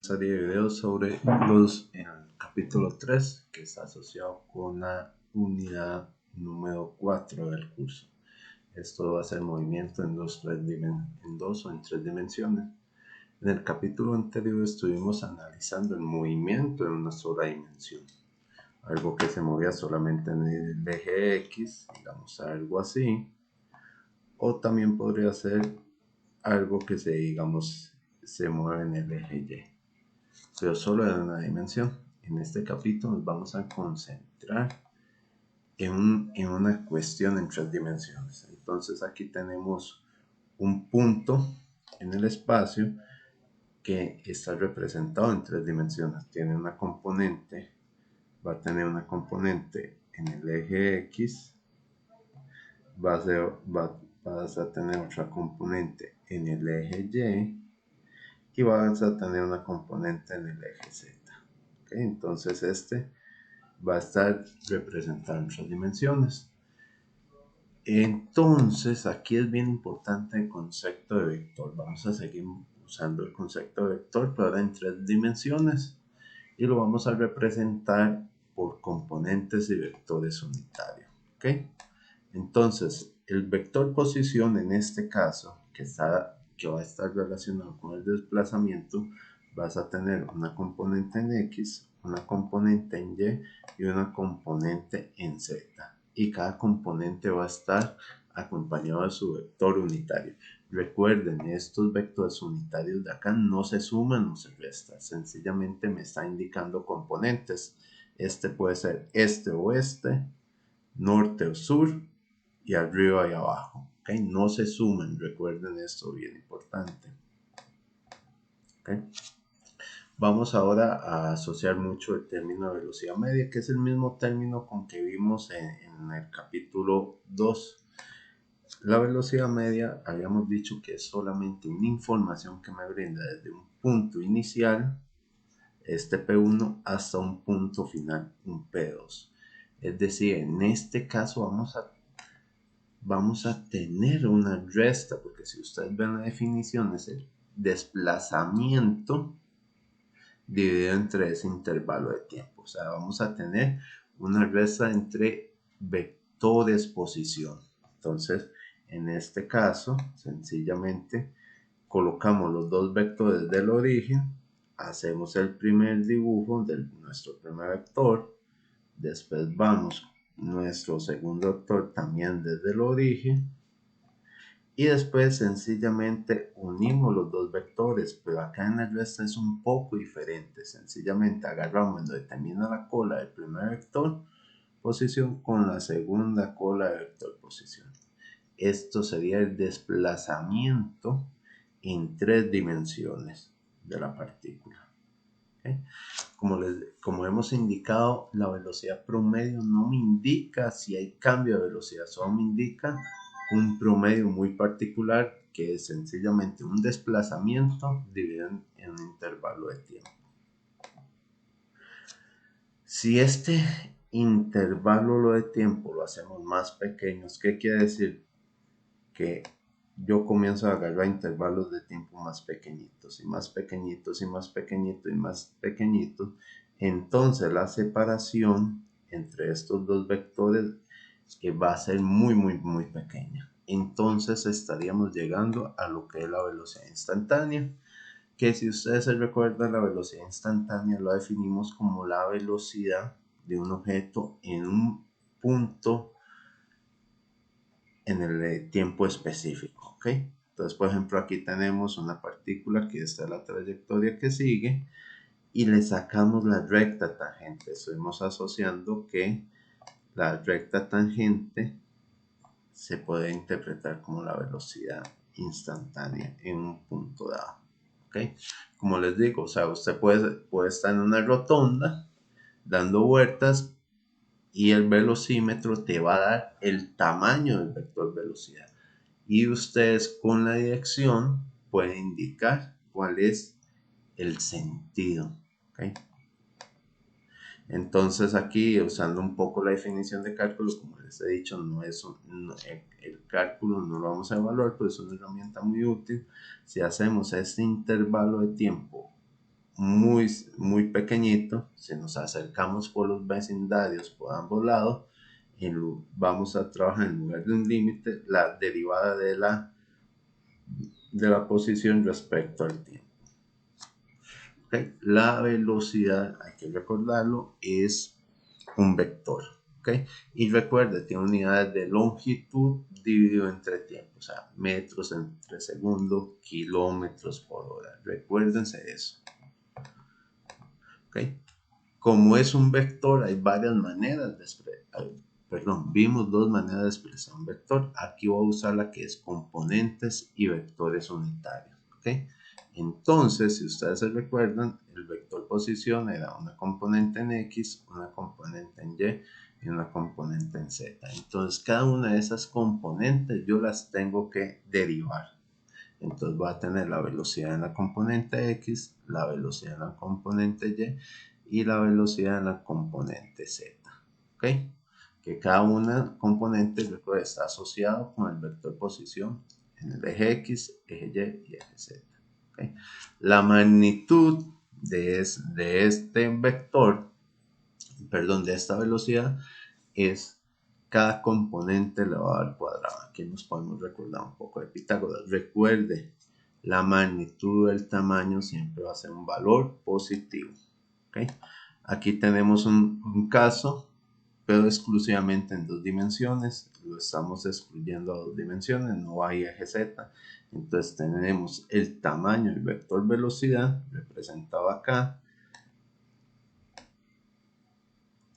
Serie de videos sobre los en el capítulo 3 que está asociado con la unidad número 4 del curso. Esto va a ser movimiento en dos o en tres dimensiones. En el capítulo anterior estuvimos analizando el movimiento en una sola dimensión, algo que se movía solamente en el eje X, digamos algo así, o también podría ser algo que se mueve en el eje Y, pero solo en una dimensión. En este capítulo nos vamos a concentrar en una cuestión en tres dimensiones. Entonces aquí tenemos un punto en el espacio que está representado en tres dimensiones. Tiene una componente, va a tener una componente en el eje X, vas a tener otra componente en el eje Y vas a tener una componente en el eje Z. ¿Okay? Entonces este va a estar representado en tres dimensiones. Entonces aquí es bien importante el concepto de vector. Vamos a seguir usando el concepto de vector, pero ahora en tres dimensiones, y lo vamos a representar por componentes y vectores unitarios. ¿Okay? Entonces el vector posición en este caso, que va a estar relacionado con el desplazamiento, vas a tener una componente en X, una componente en Y y una componente en Z. Y cada componente va a estar acompañado de su vector unitario. Recuerden, estos vectores unitarios de acá no se suman, no se restan, sencillamente me está indicando componentes. Este puede ser este o este, norte o sur, y arriba y abajo. ¿Okay? No se suman, recuerden esto, bien importante. ¿Okay? Vamos ahora a asociar mucho el término de velocidad media, que es el mismo término con que vimos en el capítulo 2. La velocidad media, habíamos dicho que es solamente una información que me brinda desde un punto inicial, este P1, hasta un punto final, un P2. Es decir, en este caso vamos a tener una resta, porque si ustedes ven la definición es el desplazamiento dividido entre ese intervalo de tiempo. O sea, vamos a tener una resta entre vectores posición. Entonces, en este caso, sencillamente colocamos los dos vectores del origen, hacemos el primer dibujo de nuestro primer vector, después vamos nuestro segundo vector también desde el origen, y después sencillamente unimos los dos vectores, pero acá en la resta es un poco diferente. Sencillamente agarramos donde termina la cola del primer vector posición con la segunda cola de vector posición. Esto sería el desplazamiento en tres dimensiones de la partícula. ¿Okay? Como hemos indicado, la velocidad promedio no me indica si hay cambio de velocidad, solo me indica un promedio muy particular, que es sencillamente un desplazamiento dividido en un intervalo de tiempo. Si este intervalo de tiempo lo hacemos más pequeño, ¿qué quiere decir? Que yo comienzo a agarrar intervalos de tiempo más pequeñitos y más pequeñitos y más pequeñitos y más pequeñitos, entonces la separación entre estos dos vectores va a ser muy pequeña. Entonces estaríamos llegando a lo que es la velocidad instantánea, que si ustedes se recuerdan, la velocidad instantánea la definimos como la velocidad de un objeto en un punto en el tiempo específico, ¿ok? Entonces, por ejemplo, aquí tenemos una partícula que está en la trayectoria que sigue y le sacamos la recta tangente. Estuvimos asociando que la recta tangente se puede interpretar como la velocidad instantánea en un punto dado, ¿ok? Como les digo, o sea, usted puede estar en una rotonda dando vueltas y el velocímetro te va a dar el tamaño del vector velocidad. Y ustedes con la dirección pueden indicar cuál es el sentido. ¿Okay? Entonces aquí, usando un poco la definición de cálculo, como les he dicho, el cálculo no lo vamos a evaluar, pero es una herramienta muy útil. Si hacemos este intervalo de tiempo muy pequeñito, si nos acercamos por los vecindarios por ambos lados, vamos a trabajar en lugar de un límite, la derivada de la posición respecto al tiempo. ¿Okay? La velocidad, hay que recordarlo, es un vector. ¿Okay? Y recuerde, tiene unidades de longitud dividido entre tiempo, o sea, metros entre segundo, kilómetros por hora. Recuérdense eso. ¿Okay? Como es un vector, hay varias maneras de expresar. Vimos dos maneras de expresar un vector. Aquí voy a usar la que es componentes y vectores unitarios. ¿Okay? Entonces, si ustedes se recuerdan, el vector posición era una componente en X, una componente en Y y una componente en Z. Entonces, cada una de esas componentes yo las tengo que derivar. Entonces, voy a tener la velocidad en la componente X, la velocidad en la componente Y y la velocidad en la componente Z. ¿Ok? Que cada una componente está asociado con el vector posición en el eje X, eje Y y eje Z. ¿Okay? La magnitud de este vector, de esta velocidad, es cada componente elevado al cuadrado. Aquí nos podemos recordar un poco de Pitágoras. Recuerde, la magnitud del tamaño siempre va a ser un valor positivo. ¿Okay? Aquí tenemos un caso, pero exclusivamente en dos dimensiones. Lo estamos excluyendo a dos dimensiones, no hay eje Z. Entonces tenemos el tamaño, el vector velocidad, representado acá.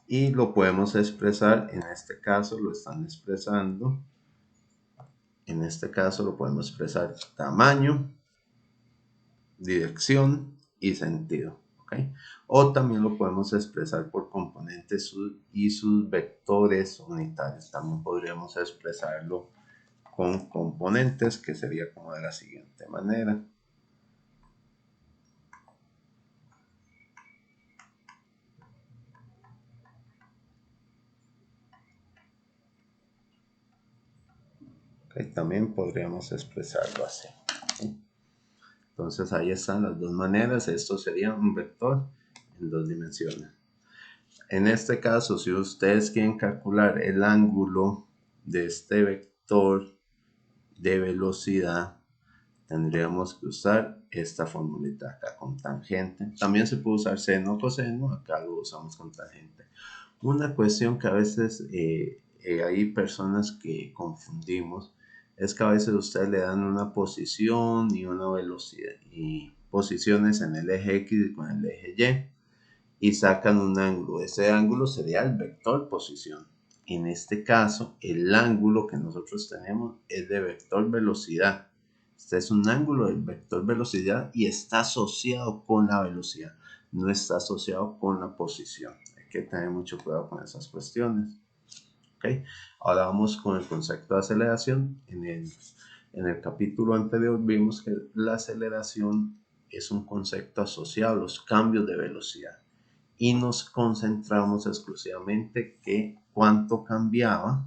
Y lo podemos expresar, en este caso lo están expresando. En este caso lo podemos expresar tamaño, dirección y sentido. ¿Okay? O también lo podemos expresar por componentes y sus vectores unitarios. También podríamos expresarlo con componentes, que sería como de la siguiente manera. Okay, también podríamos expresarlo así. ¿Okay? Entonces ahí están las dos maneras. Esto sería un vector en dos dimensiones. En este caso, si ustedes quieren calcular el ángulo de este vector de velocidad, tendríamos que usar esta formulita acá con tangente. También se puede usar seno o coseno, acá lo usamos con tangente. Una cuestión que a veces hay personas que confundimos es que a veces ustedes le dan una posición y una velocidad y posiciones en el eje X y con el eje Y sacan un ángulo. Ese ángulo sería el vector posición. En este caso, el ángulo que nosotros tenemos es de vector velocidad. Este es un ángulo del vector velocidad y está asociado con la velocidad, no está asociado con la posición. Hay que tener mucho cuidado con esas cuestiones. ¿Okay? Ahora vamos con el concepto de aceleración. En el capítulo anterior vimos que la aceleración es un concepto asociado a los cambios de velocidad y nos concentramos exclusivamente que cuánto cambiaba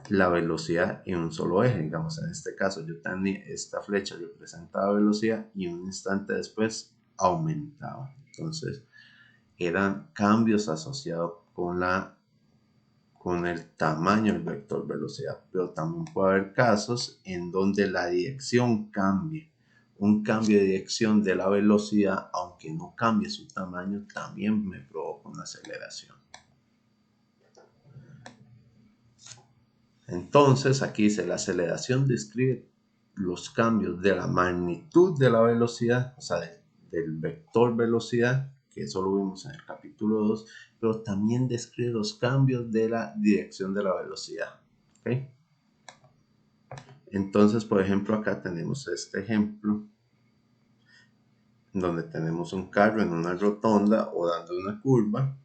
la velocidad en un solo eje. Digamos, en este caso yo tenía esta flecha representaba velocidad y un instante después aumentaba. Entonces eran cambios asociados con el tamaño del vector velocidad, pero también puede haber casos en donde la dirección cambie. Un cambio de dirección de la velocidad, aunque no cambie su tamaño, también me provoca una aceleración. Entonces aquí dice, la aceleración describe los cambios de la magnitud de la velocidad, o sea, del vector velocidad, que eso lo vimos en el capítulo 2, pero también describe los cambios de la dirección de la velocidad. ¿Okay? Entonces, por ejemplo, acá tenemos este ejemplo, donde tenemos un carro en una rotonda o dando una curva.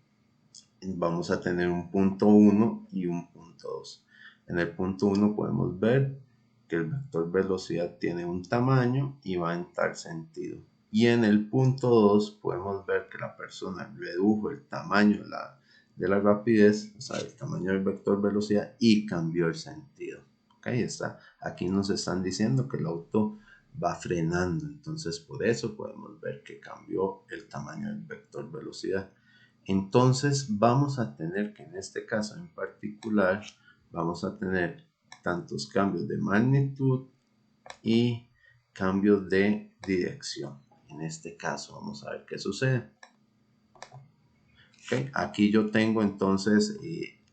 Vamos a tener un punto 1 y un punto 2. En el punto 1 podemos ver que el vector velocidad tiene un tamaño y va en tal sentido. Y en el punto 2 podemos ver que la persona redujo el tamaño de la rapidez, o sea, el tamaño del vector velocidad y cambió el sentido. ¿Okay? Aquí nos están diciendo que el auto va frenando. Entonces por eso podemos ver que cambió el tamaño del vector velocidad. Entonces vamos a tener que en este caso en particular vamos a tener tantos cambios de magnitud y cambios de dirección. En este caso vamos a ver qué sucede. Okay. Aquí yo tengo entonces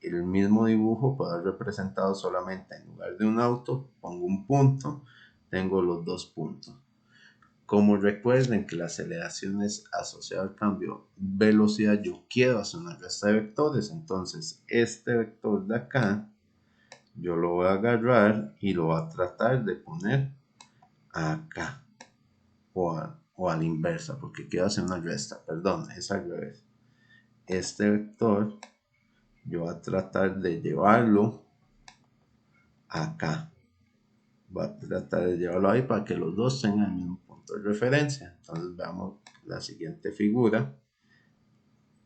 el mismo dibujo, puedo haber representado solamente en lugar de un auto, pongo un punto, tengo los dos puntos. Como recuerden que la aceleración es asociada al cambio velocidad, yo quiero hacer una resta de vectores, entonces este vector de acá, yo lo voy a agarrar y lo voy a tratar de poner acá, o a la inversa, porque quiero hacer una resta, perdón, es al revés. Este vector yo voy a tratar de llevarlo acá, voy a tratar de llevarlo ahí para que los dos tengan el mismo punto de referencia. Entonces veamos la siguiente figura.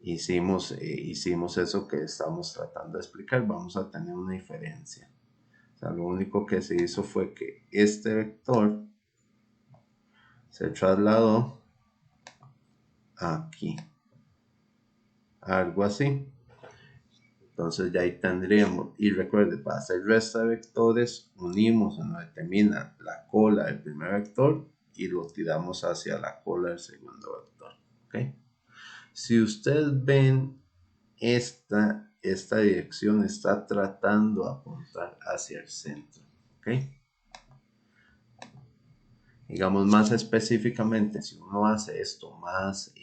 Hicimos eso que estamos tratando de explicar. Vamos a tener una diferencia, o sea, lo único que se hizo fue que este vector se trasladó aquí, algo así. Entonces ya ahí tendríamos, y recuerde, para hacer resta de vectores, unimos en donde termina la cola del primer vector y lo tiramos hacia la cola del segundo vector. ¿Okay? Si ustedes ven, esta dirección está tratando de apuntar hacia el centro. ¿Okay? Digamos más específicamente, si uno hace esto más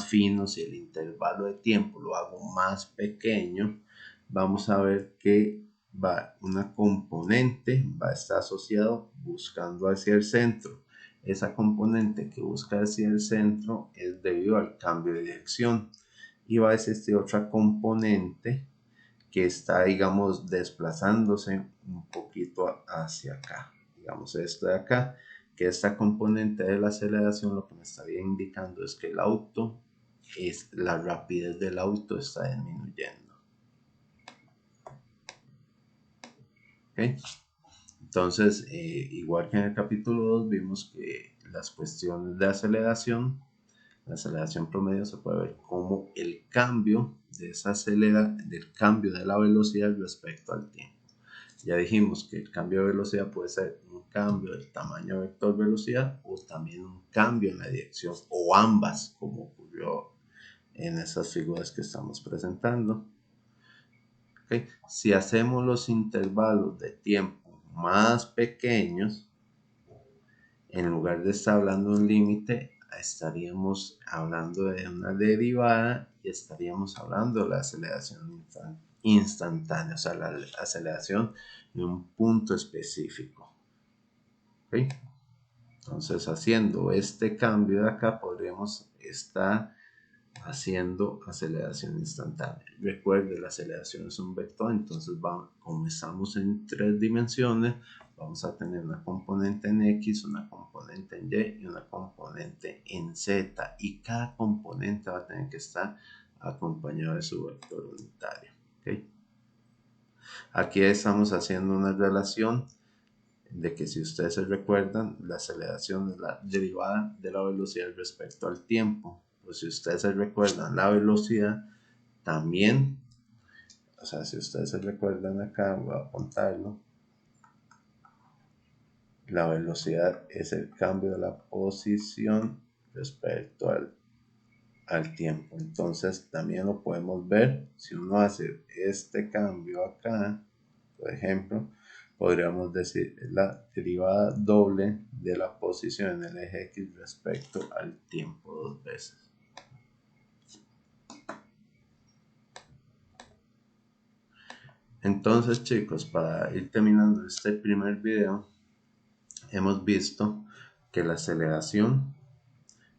fino, si el intervalo de tiempo lo hago más pequeño, vamos a ver que una componente va a estar asociado buscando hacia el centro. Esa componente que busca hacia el centro es debido al cambio de dirección, y va a existir otra componente que está, digamos, desplazándose un poquito hacia acá. Digamos esto de acá, que esta componente de la aceleración lo que me estaría indicando es que la rapidez del auto está disminuyendo. ¿Okay? Entonces, igual que en el capítulo 2 vimos que las cuestiones de aceleración, la aceleración promedio se puede ver como el cambio del cambio de la velocidad respecto al tiempo. Ya dijimos que el cambio de velocidad puede ser un cambio del tamaño vector velocidad o también un cambio en la dirección, o ambas, como ocurrió en esas figuras que estamos presentando. ¿Okay? Si hacemos los intervalos de tiempo más pequeños, en lugar de estar hablando de un límite, estaríamos hablando de una derivada y estaríamos hablando de la aceleración instantánea, o sea, la aceleración de un punto específico. ¿Okay? Entonces, haciendo este cambio de acá, podríamos estar haciendo aceleración instantánea. Recuerde, la aceleración es un vector, entonces como estamos en 3 dimensiones, vamos a tener una componente en X, una componente en Y y una componente en Z, y cada componente va a tener que estar acompañado de su vector unitario. ¿Okay? Aquí estamos haciendo una relación de que, si ustedes se recuerdan, la aceleración es la derivada de la velocidad respecto al tiempo. Pues si ustedes se recuerdan la velocidad, también, o sea, si ustedes se recuerdan acá, voy a apuntarlo, la velocidad es el cambio de la posición respecto al tiempo. Entonces también lo podemos ver, si uno hace este cambio acá, por ejemplo, podríamos decir la derivada doble de la posición en el eje X respecto al tiempo 2 veces. Entonces, chicos, para ir terminando este primer video, hemos visto que la aceleración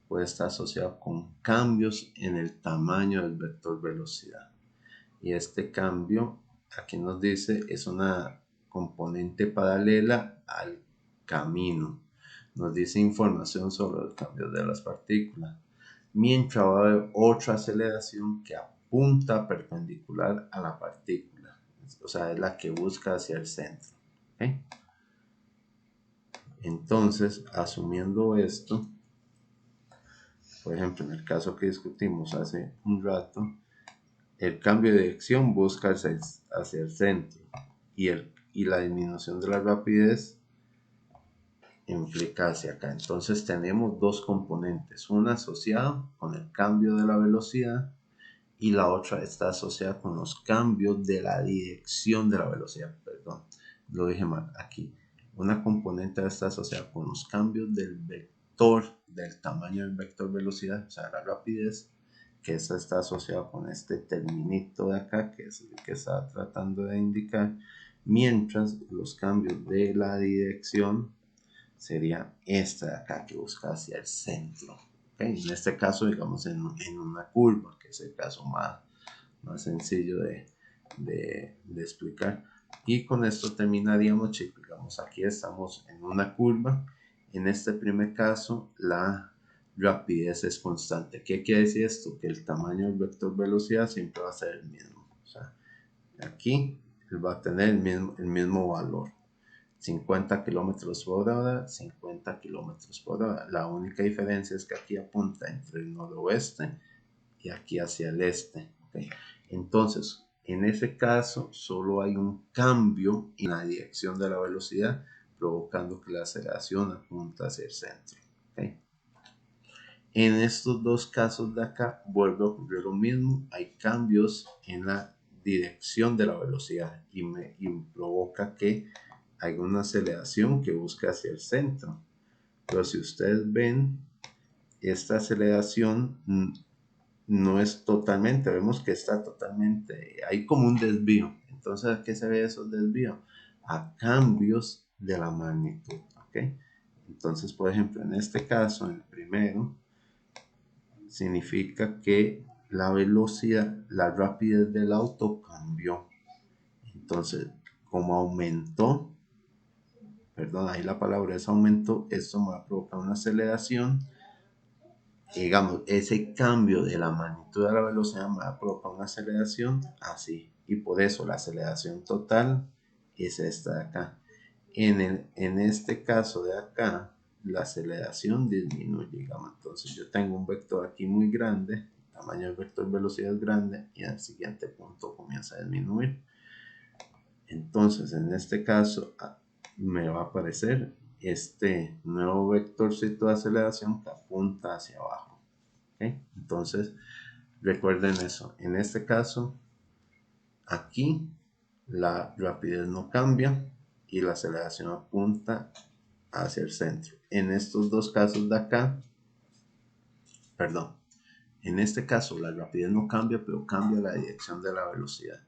puede estar asociada con cambios en el tamaño del vector velocidad. Y este cambio, aquí nos dice, es una componente paralela al camino. Nos dice información sobre el cambio de las partículas. Mientras va a haber otra aceleración que apunta perpendicular a la partícula. O sea, es la que busca hacia el centro. ¿Okay? Entonces, asumiendo esto, por ejemplo, en el caso que discutimos hace un rato, el cambio de dirección busca hacia el centro y la disminución de la rapidez implica hacia acá. Entonces tenemos dos componentes, una asociada con el cambio de la velocidad y la otra está asociada con los cambios de la dirección de la velocidad. Perdón, lo dije mal aquí. Una componente está asociada con los cambios del vector, del tamaño del vector velocidad, o sea, la rapidez, que esa está asociada con este terminito de acá, que es el que está tratando de indicar, mientras los cambios de la dirección sería esta de acá, que busca hacia el centro. ¿Okay? En este caso, digamos, en una curva, que es el caso más sencillo de explicar. Y con esto terminaríamos, chicos. Digamos, aquí estamos en una curva. En este primer caso, la rapidez es constante. ¿Qué quiere decir esto? Que el tamaño del vector velocidad siempre va a ser el mismo. O sea, aquí va a tener el mismo valor. 50 kilómetros por hora, 50 kilómetros por hora. La única diferencia es que aquí apunta entre el noroeste y aquí hacia el este. ¿Okay? Entonces, en ese caso, solo hay un cambio en la dirección de la velocidad, provocando que la aceleración apunta hacia el centro. ¿Okay? En estos dos casos de acá, vuelve a ocurrir lo mismo. Hay cambios en la dirección de la velocidad y provoca que hay una aceleración que busca hacia el centro. Pero si ustedes ven, esta aceleración no es totalmente, vemos que está totalmente, hay como un desvío. Entonces, ¿a qué se ve esos desvíos? A cambios de la magnitud. ¿Okay? Entonces, por ejemplo, en este caso, en el primero, significa que la velocidad, la rapidez del auto cambió. Entonces, como aumentó, perdón, ahí la palabra es aumento, esto me va a provocar una aceleración. Digamos, ese cambio de la magnitud de la velocidad me va a provocar una aceleración así. Y por eso la aceleración total es esta de acá. En este caso de acá, la aceleración disminuye, digamos. Entonces yo tengo un vector aquí muy grande, el tamaño del vector velocidad es grande y al siguiente punto comienza a disminuir. Entonces en este caso me va a aparecer este nuevo vectorcito de aceleración que apunta hacia abajo. ¿Okay? Entonces recuerden eso, en este caso aquí la rapidez no cambia y la aceleración apunta hacia el centro. En estos dos casos de acá, perdón, en este caso la rapidez no cambia, pero cambia la dirección de la velocidad.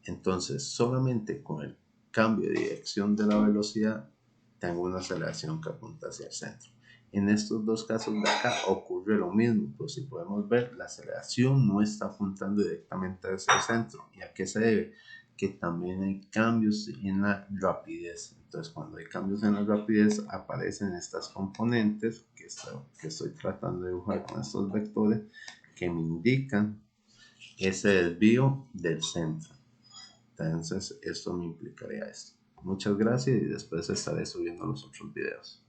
Entonces solamente con el cambio de dirección de la velocidad tengo una aceleración que apunta hacia el centro. En estos dos casos de acá ocurre lo mismo, pero si podemos ver, la aceleración no está apuntando directamente hacia el centro. ¿Y a qué se debe? Que también hay cambios en la rapidez. Entonces, cuando hay cambios en la rapidez, aparecen estas componentes que estoy tratando de dibujar con estos vectores que me indican ese desvío del centro. Entonces, esto me implicaría esto. Muchas gracias y después estaré subiendo los otros videos.